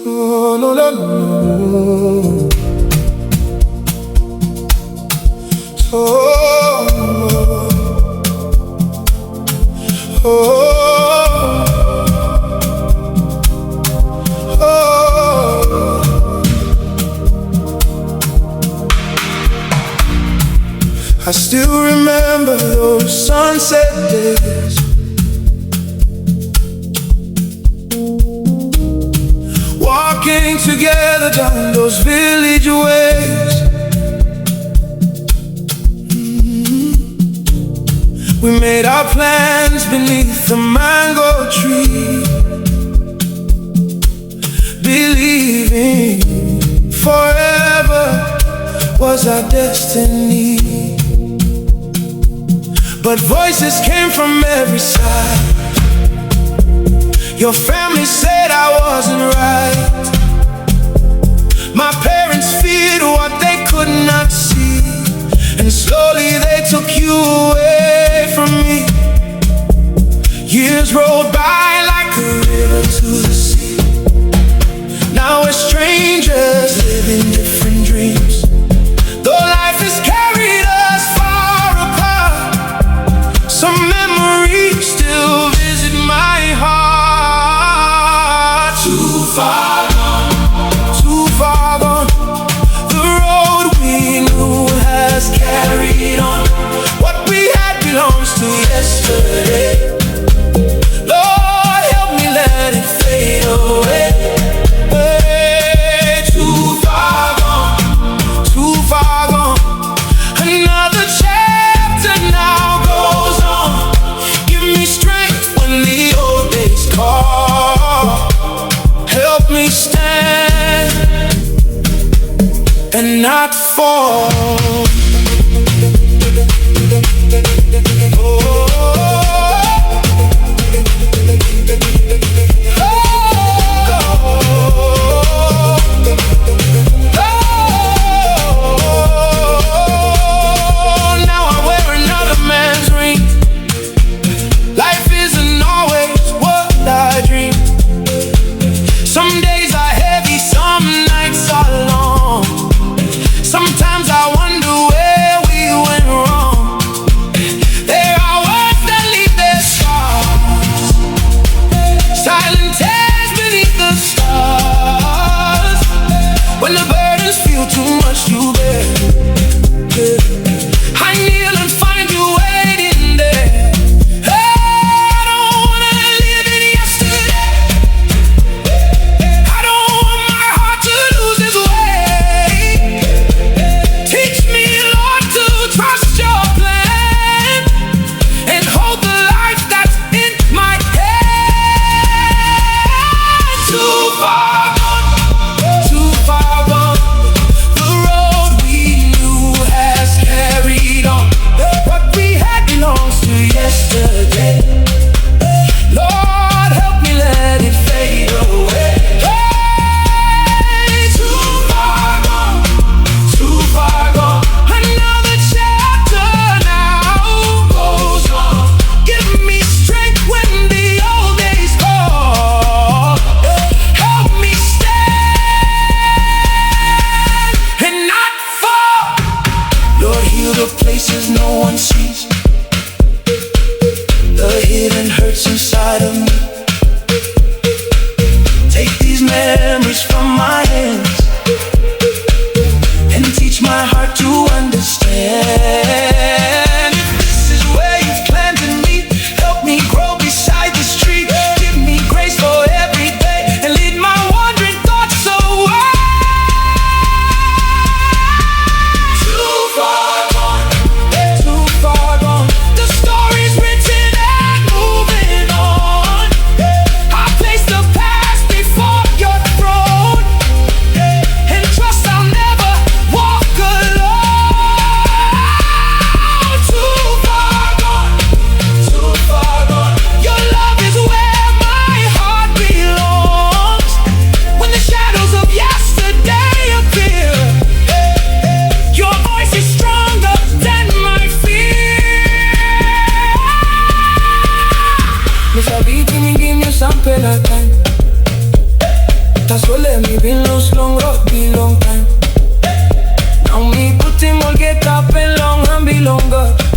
Oh, no, no, no. Oh, oh, oh. I still remember those sunset days, walking together down those village ways. We made our plans beneath the mango tree, believing forever was our destiny. But voices came from every side. Your family said I wasn't right. My parents feared what they could not see, and slowly they took you away from me. Years rolled by like a river to the sea. Now we're strangers living different dreams. Though life has carried us far apart, some memories still visit my heart. Too far gone, too far gone. The road we knew has carried on. What we had belongs to yesterday. Lord, help me let it fade away. Hey, too far gone, too far gone. Another chapter now goes on. Give me strength when the old days call. Help me stand and not fall. Some days are heavy, some nights are long. Sometimes I wonder That's what let me been lost long road, be long time. Now me put him all get up and long and be longer.